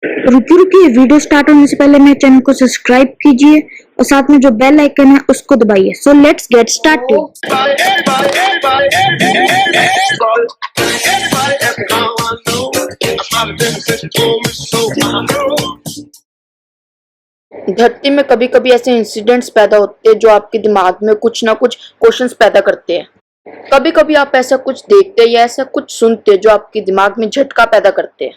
रुकिए रुकिए, video start होने से पहले मेरे चैनल को सब्सक्राइब कीजिए और साथ में जो बेल आइकन है उसको दबाइए। So let's get started. धरती में कभी कभी ऐसे इंसिडेंट्स पैदा होते हैं जो आपके दिमाग में कुछ ना कुछ क्वेश्चंस पैदा करते हैं। कभी कभी आप ऐसा कुछ देखते हैं या ऐसा कुछ सुनते हैं जो आपके दिमाग में झटका पैदा करते हैं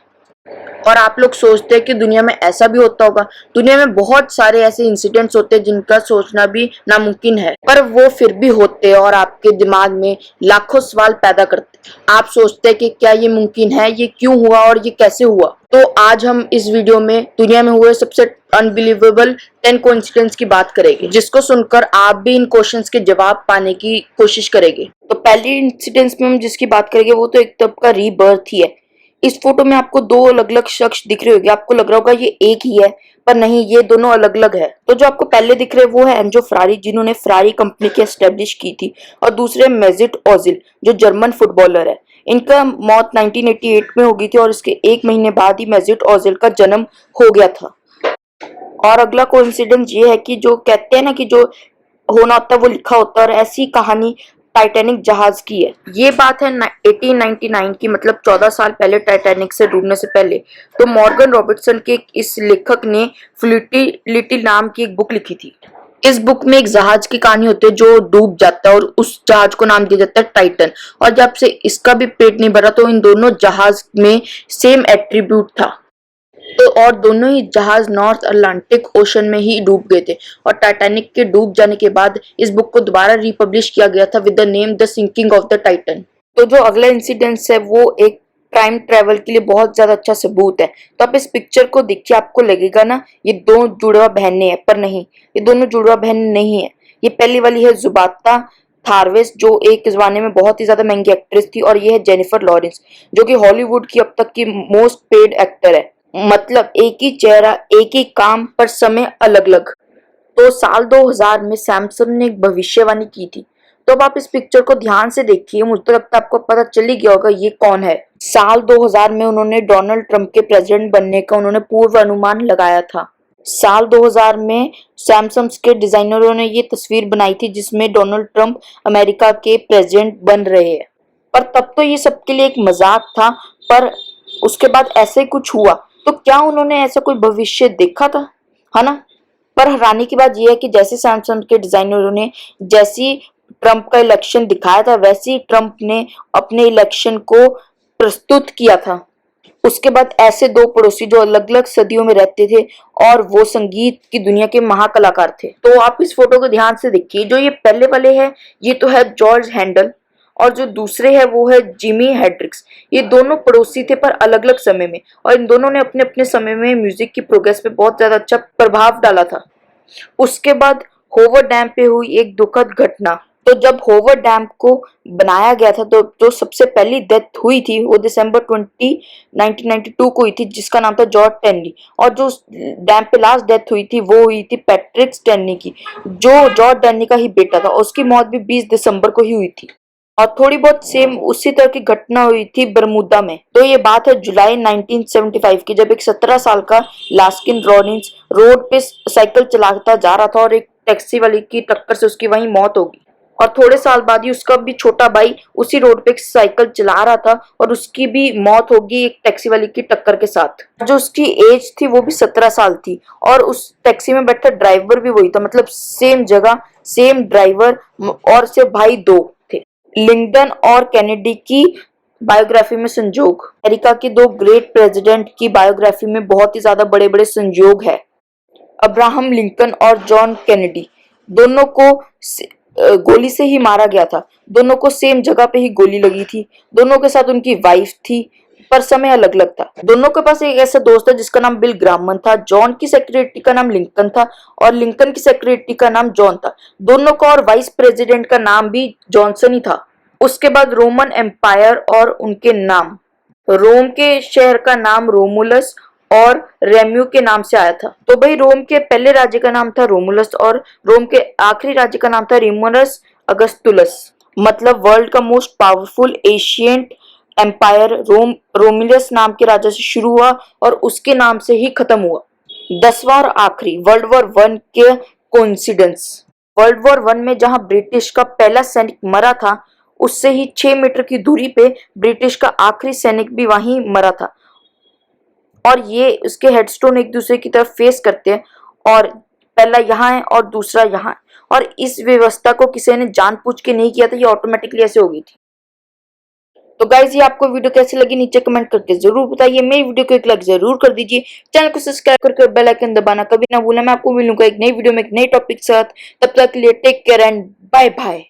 और आप लोग सोचते हैं कि दुनिया में ऐसा भी होता होगा। दुनिया में बहुत सारे ऐसे इंसिडेंट्स होते हैं जिनका सोचना भी नामुमकिन है, पर वो फिर भी होते हैं और आपके दिमाग में लाखों सवाल पैदा करते हैं। आप सोचते हैं कि क्या ये मुमकिन है, ये क्यों हुआ और ये कैसे हुआ। तो आज हम इस वीडियो में दुनिया में हुए सबसे अनबिलीवेबल 10 कोइंसिडेंस की बात करेंगे, जिसको सुनकर आप भी इन क्वेश्चंस के जवाब पाने की कोशिश करेंगे। तो पहली इंसिडेंस में हम जिसकी बात करेंगे वो तो एक तब का रीबर्थ ही है। इस फोटो में आपको दो अलग अलग शख्स दिख रहे होंगे। आपको लग रहा होगा ये एक ही है, पर नहीं, ये दोनों अलग अलग है। तो जो आपको पहले दिख रहे हैं वो है एंजो फरारी, जिन्होंने फरारी कंपनी की एस्टेब्लिश की थी, और दूसरे मेजिट ओजिल जो जर्मन फुटबॉलर है। इनका मौत 1988 में हो गई थी और इसके एक महीने बाद ही मेजिट ओजिल का जन्म हो गया था। और अगला कोइंसिडेंस ये है कि जो कहते हैं ना कि जो होना होता है वो लिखा होता है, और ऐसी कहानी टाइटैनिक जहाज की है। ये बात है 1899 की, मतलब 14 साल पहले, टाइटैनिक से डूबने से पहले। तो मॉर्गन रॉबर्टसन के इस लेखक ने फ्लूटिलिटी नाम की एक बुक लिखी थी। इस बुक में एक जहाज की कहानी होती है जो डूब जाता है और उस जहाज को नाम दिया जाता है टाइटन। और जब से इसका भी पेट नहीं भरा तो इन दोनों जहाज में सेम एट्रीब्यूट था। तो और दोनों ही जहाज नॉर्थ अटलांटिक ओशन में ही डूब गए थे। और टाइटैनिक के डूब जाने के बाद इस बुक को दोबारा रिपब्लिश किया गया था with the name the sinking of the Titan. तो जो अगला इंसिडेंस है वो एक टाइम ट्रेवल के लिए बहुत ज्यादा अच्छा सबूत है। तो आप इस पिक्चर को देखिए, आपको लगेगा ना ये दो जुड़वा बहनें हैं, पर नहीं, ये दोनों जुड़वा बहन नहीं है। ये पहली वाली है जुबाता थारवेस, जो एक जमाने में बहुत ही ज्यादा महंगी एक्ट्रेस थी, और ये है जेनिफर लॉरेंस, जो कि हॉलीवुड की अब तक की मोस्ट पेड एक्टर है। मतलब एक ही चेहरा, एक ही काम, पर समय अलग अलग। तो साल 2000 में सैमसंग ने एक भविष्यवाणी की थी। तो अब आप इस पिक्चर को ध्यान से देखिए, मुझे तो लगता है आपको पता चल ही गया होगा ये कौन है। साल 2000 में उन्होंने डोनाल्ड ट्रंप के प्रेसिडेंट बनने का उन्होंने पूर्व अनुमान लगाया था। साल 2000 में सैमसंग के डिजाइनरों ने ये तस्वीर बनाई थी जिसमें डोनाल्ड ट्रंप अमेरिका के प्रेसिडेंट बन रहे हैं। पर तब तो ये सबके लिए एक मजाक था, पर उसके बाद ऐसे कुछ हुआ। तो क्या उन्होंने ऐसा कोई भविष्य देखा था, है ना। पर हैरानी की बात यह है कि जैसे सैमसंग के डिजाइनरों ने जैसी ट्रंप का इलेक्शन दिखाया था, वैसे ही ट्रंप ने अपने इलेक्शन को प्रस्तुत किया था। उसके बाद ऐसे दो पड़ोसी जो अलग अलग सदियों में रहते थे और वो संगीत की दुनिया के महाकलाकार थे। तो आप इस फोटो को ध्यान से देखिए। जो ये पहले वाले हैं ये तो है जॉर्ज हैंडल, और जो दूसरे है वो है जिमी हेंड्रिक्स। ये दोनों पड़ोसी थे पर अलग अलग समय में, और इन दोनों ने अपने अपने समय में म्यूजिक की प्रोग्रेस पे बहुत ज्यादा अच्छा प्रभाव डाला था। उसके बाद होवर डैम पे हुई एक दुखद घटना। तो जब होवर डैम को बनाया गया था तो जो सबसे पहली डेथ हुई थी वो दिसंबर 20 1992 को हुई थी, जिसका नाम था जॉर्ज टेनली। और जो डैम पे लास्ट डेथ हुई थी वो हुई थी पैट्रिक टेनली की, जो जॉर्ज टेनली का ही बेटा था। उसकी मौत भी 20 दिसंबर को ही हुई थी। और थोड़ी बहुत सेम उसी तरह की घटना हुई थी बरमूदा में। तो ये बात है जुलाई 1975 की, जब एक 17 साल का लास्किन रॉलिंस रोड पे साइकिल चलाता जा रहा था और एक टैक्सी वाले की टक्कर से उसकी वहीं मौत होगी। और थोड़े साल बाद ही उसका भी छोटा भाई उसी रोड पे साइकिल चला रहा था और उसकी भी मौत होगी एक टैक्सी वाले की टक्कर के साथ। जो उसकी एज थी वो भी 17 साल थी, और उस टैक्सी में बैठा ड्राइवर भी वही था। मतलब सेम जगह, सेम ड्राइवर, और सिर्फ भाई दो थे। लिंकन और कैनेडी की बायोग्राफी में संजोग। अमेरिका के दो ग्रेट प्रेसिडेंट की बायोग्राफी में बहुत ही ज्यादा बड़े बड़े संजोग है। अब्राहम लिंकन और जॉन कैनेडी, दोनों को गोली से ही मारा गया था। दोनों को सेम जगह पे ही गोली लगी थी। दोनों के साथ उनकी वाइफ थी, पर समय अलग अलग था। दोनों के पास एक ऐसा दोस्त था जिसका नाम बिल ग्रामन था। जॉन की सेक्रेटरी का नाम लिंकन था और लिंकन की सेक्रेटरी का नाम जॉन था। दोनों का और वाइस प्रेसिडेंट का नाम भी जॉनसन ही था। उसके बाद रोमन एम्पायर और उनके नाम, रोम के शहर का नाम रोमुलस और रेम्यू के नाम से आया था। तो भाई रोम के पहले राज्य का नाम था रोमुलस और रोम के आखिरी राज्य का नाम था रिमोनस अगस्तुलस। मतलब वर्ल्ड का most powerful ancient empire Romulus नाम के राजा से शुरू हुआ और उसके नाम से ही खत्म हुआ। 10वां और आखिरी वर्ल्ड वॉर वन के कोइंसिडेंस। वर्ल्ड वॉर वन में जहां ब्रिटिश का पहला सैनिक मरा था, उससे ही 6 मीटर की दूरी पे ब्रिटिश का आखिरी सैनिक भी वहीं मरा था। और ये उसके हेडस्टोन एक दूसरे की तरफ फेस करते हैं और पहला यहाँ है और दूसरा यहाँ है। और इस व्यवस्था को किसी ने जानबूझ के नहीं किया था, ये ऑटोमेटिकली ऐसे हो गई थी। तो गाइज, ये आपको वीडियो कैसी लगी नीचे कमेंट करके जरूर बताइए। मेरी वीडियो को एक लाइक जरूर कर दीजिए, चैनल को सब्सक्राइब करके बेल आइकन दबाना कभी ना भूलें। मैं आपको मिलूंगा एक नई वीडियो में एक नई टॉपिक के साथ। तब तक के लिए take care and bye bye.